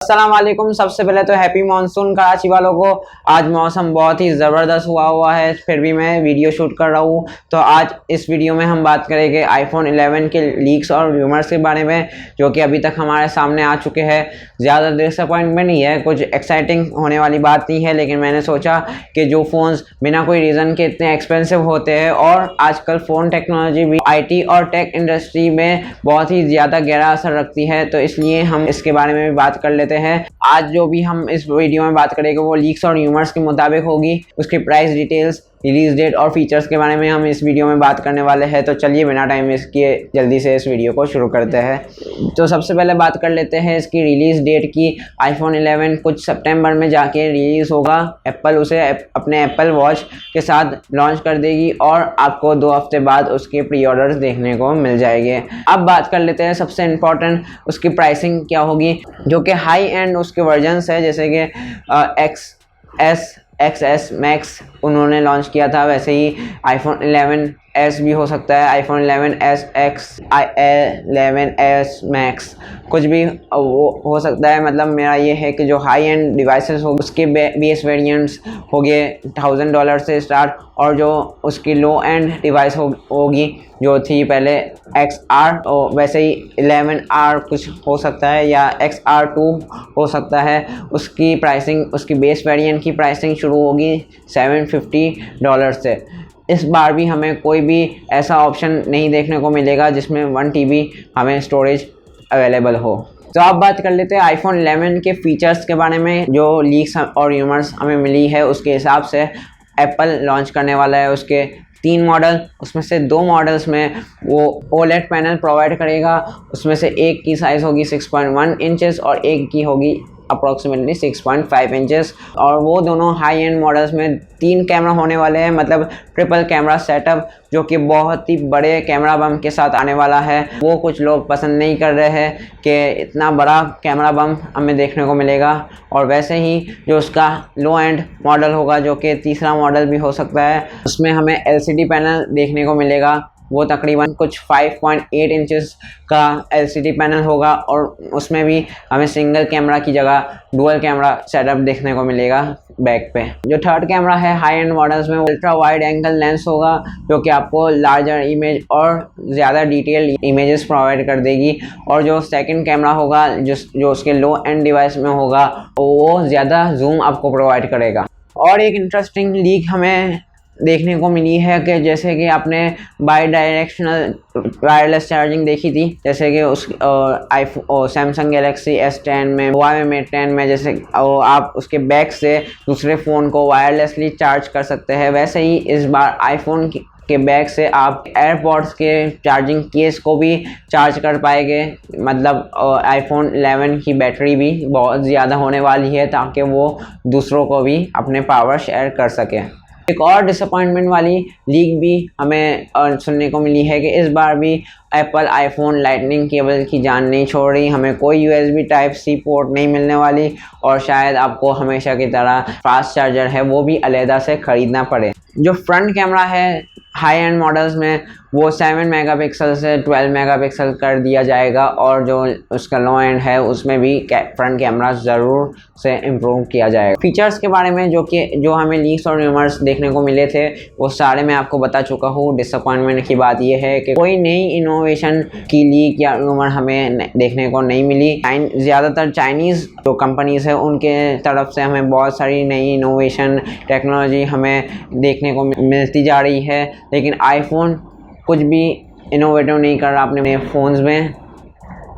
अस्सलाम वालेकुम। सबसे पहले तो हैप्पी मानसून कराची वालों को। आज मौसम बहुत ही ज़बरदस्त हुआ है, फिर भी मैं वीडियो शूट कर रहा हूँ। तो आज इस वीडियो में हम बात करेंगे आईफोन 11 के लीक्स और रूमर्स के बारे में, जो कि अभी तक हमारे सामने आ चुके हैं। ज़्यादा डिसअपॉइंटमेंट नहीं है, कुछ एक्साइटिंग होने वाली बात नहीं है, लेकिन मैंने सोचा कि जो फ़ोन्स बिना कोई रीज़न के इतने एक्सपेंसिव होते हैं और आजकल फ़ोन टेक्नोलॉजी भी IT और टेक इंडस्ट्री में बहुत ही ज़्यादा गहरा असर रखती है, तो इसलिए हम इसके बारे में भी बात कर लेते हैं। आज जो भी हम इस वीडियो में बात करेंगे वो लीक्स और र्यूमर्स के मुताबिक होगी। उसकी प्राइस डिटेल्स, रिलीज डेट और फीचर्स के बारे में हम इस वीडियो में बात करने वाले हैं। तो चलिए बिना टाइम वेस्ट किए जल्दी से इस वीडियो को शुरू करते हैं। तो सबसे पहले बात कर लेते हैं इसकी रिलीज़ डेट की। आईफोन 11 कुछ सितंबर में जाके रिलीज़ होगा। एप्पल उसे अपने एप्पल वॉच के साथ लॉन्च कर देगी और आपको 2 हफ्ते बाद उसके प्री ऑर्डर्स देखने को मिल जाएंगे। अब बात कर लेते हैं सबसे इम्पॉर्टेंट, उसकी प्राइसिंग क्या होगी, जो कि हाई एंड उसके वर्जन्स है, जैसे कि XS मैक्स उन्होंने लॉन्च किया था, वैसे ही आईफोन 11s भी हो सकता है, iPhone 11s X, 11s max, कुछ भी वो हो सकता है। मतलब मेरा ये है कि जो हाई एंड डिवाइसेस हो उसके बेस वेरिएंट्स हो गए $1000 से स्टार्ट, और जो उसकी लो एंड डिवाइस होगी जो थी पहले XR, और वैसे ही 11R कुछ हो सकता है या XR2 हो सकता है। उसकी प्राइसिंग, उसकी बेस वेरिएंट की प्राइसिंग शुरू होगी $750 से। इस बार भी हमें कोई भी ऐसा ऑप्शन नहीं देखने को मिलेगा जिसमें 1 TB हमें स्टोरेज अवेलेबल हो। तो अब बात कर लेते हैं आईफोन 11 के फीचर्स के बारे में। जो लीक्स और र्यूमर्स हमें मिली है उसके हिसाब से एप्पल लॉन्च करने वाला है उसके 3 मॉडल, उसमें से 2 मॉडल्स में वो OLED पैनल प्रोवाइड करेगा। उसमें से एक की साइज़ होगी 6.1 इंचेस और एक की होगी अप्रॉक्सीमेटली 6.5 इंचेस, और वो दोनों हाई एंड मॉडल्स में 3 कैमरा होने वाले हैं, मतलब ट्रिपल कैमरा सेटअप, जो कि बहुत ही बड़े कैमरा बम के साथ आने वाला है। वो कुछ लोग पसंद नहीं कर रहे हैं कि इतना बड़ा कैमरा बम हमें देखने को मिलेगा। और वैसे ही जो उसका लो एंड मॉडल होगा, जो कि तीसरा मॉडल भी हो सकता है, उसमें हमें LCD पैनल देखने को मिलेगा। वो तकरीबन कुछ 5.8 इंचेस का LCD पैनल होगा, और उसमें भी हमें सिंगल कैमरा की जगह डुअल कैमरा सेटअप देखने को मिलेगा बैक पे। जो थर्ड कैमरा है हाई एंड मॉडल्स में अल्ट्रा वाइड एंगल लेंस होगा, जो कि आपको लार्जर इमेज और ज़्यादा डिटेल इमेजेस प्रोवाइड कर देगी। और जो सेकंड कैमरा होगा जो उसके लो एंड डिवाइस में होगा, वो ज़्यादा जूम आपको प्रोवाइड करेगा। और एक इंटरेस्टिंग लीक हमें देखने को मिली है कि जैसे कि आपने बाई डायरेक्शनल वायरलेस चार्जिंग देखी थी, जैसे कि उस सैमसंग गैलेक्सी S10 में, Huawei Mate 10 में, जैसे आप उसके बैक से दूसरे फ़ोन को वायरलेसली चार्ज कर सकते हैं, वैसे ही इस बार आईफोन के बैक से आप एयरपॉड्स के चार्जिंग केस को भी चार्ज कर पाएंगे। मतलब आईफोन 11 की बैटरी भी बहुत ज़्यादा होने वाली है, ताकि वो दूसरों को भी अपने पावर शेयर कर सकें। एक और डिसअपॉइंटमेंट वाली लीक भी हमें सुनने को मिली है कि इस बार भी एप्पल आईफोन लाइटनिंग केबल की जान नहीं छोड़ रही। हमें कोई USB Type-C पोर्ट नहीं मिलने वाली, और शायद आपको हमेशा की तरह फास्ट चार्जर है वो भी अलहदा से ख़रीदना पड़े। जो फ्रंट कैमरा है हाई एंड मॉडल्स में, वो 7 मेगापिक्सल से 12 मेगापिक्सल कर दिया जाएगा, और जो उसका लो एंड है उसमें भी फ्रंट कैमरा ज़रूर से इम्प्रूव किया जाएगा। फीचर्स के बारे में जो हमें लीक्स और र्यूमर्स देखने को मिले थे वो सारे मैं आपको बता चुका हूँ। डिसअपॉइंटमेंट की बात यह है कि कोई नई इनोवेशन की लीक या र्यूमर हमें देखने को नहीं मिली। ज़्यादातर चाइनीज़ जो कंपनीज़ है उनके तरफ से हमें बहुत सारी नई इनोवेशन टेक्नोलॉजी हमें देखने को मिलती जा रही है, लेकिन आईफोन कुछ भी इनोवेटिव नहीं कर रहा अपने फ़ोन्स में।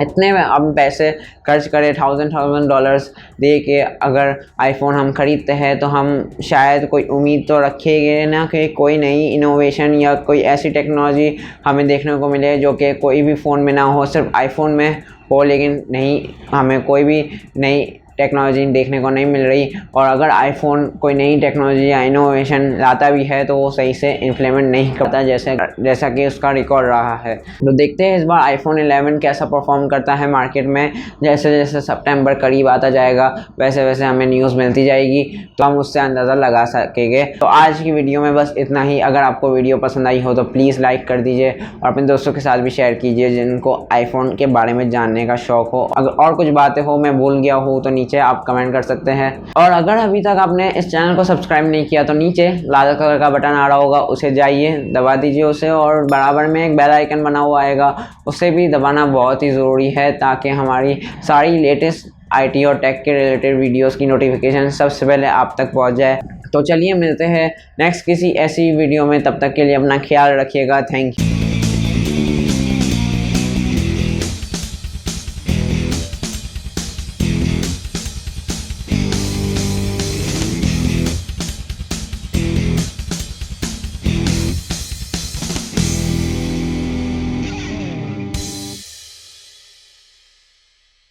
इतने में हम पैसे खर्च करें $1000 दे के अगर आईफोन हम ख़रीदते हैं, तो हम शायद कोई उम्मीद तो रखेंगे ना कि कोई नई इनोवेशन या कोई ऐसी टेक्नोलॉजी हमें देखने को मिले जो कि कोई भी फ़ोन में ना हो, सिर्फ आईफोन में हो। लेकिन नहीं, हमें कोई भी नई टेक्नोलॉजी देखने को नहीं मिल रही, और अगर आईफोन कोई नई टेक्नोलॉजी या इनोवेशन लाता भी है तो वो सही से इम्प्लीमेंट नहीं करता जैसा कि उसका रिकॉर्ड रहा है। तो देखते हैं इस बार आईफोन 11 कैसा परफॉर्म करता है मार्केट में। जैसे जैसे सितंबर करीब आता जाएगा वैसे वैसे हमें न्यूज़ मिलती जाएगी, तो हम उससे अंदाज़ा लगा सकेंगे। तो आज की वीडियो में बस इतना ही। अगर आपको वीडियो पसंद आई हो तो प्लीज़ लाइक कर दीजिए और अपने दोस्तों के साथ भी शेयर कीजिए जिनको आईफोन के बारे में जानने का शौक हो। अगर और कुछ बातें हो मैं भूल गया हूँ तो नीचे आप कमेंट कर सकते हैं। और अगर अभी तक आपने इस चैनल को सब्सक्राइब नहीं किया तो नीचे लाल कलर का बटन आ रहा होगा, उसे जाइए दबा दीजिए उसे, और बराबर में एक बेल आइकन बना हुआ आएगा, उसे भी दबाना बहुत ही ज़रूरी है ताकि हमारी सारी लेटेस्ट IT और टेक के रिलेटेड वीडियोस की नोटिफिकेशन सबसे पहले आप तक पहुंच जाए। तो चलिए मिलते हैं नेक्स्ट किसी ऐसी वीडियो में, तब तक के लिए अपना ख्याल रखिएगा। Thank you.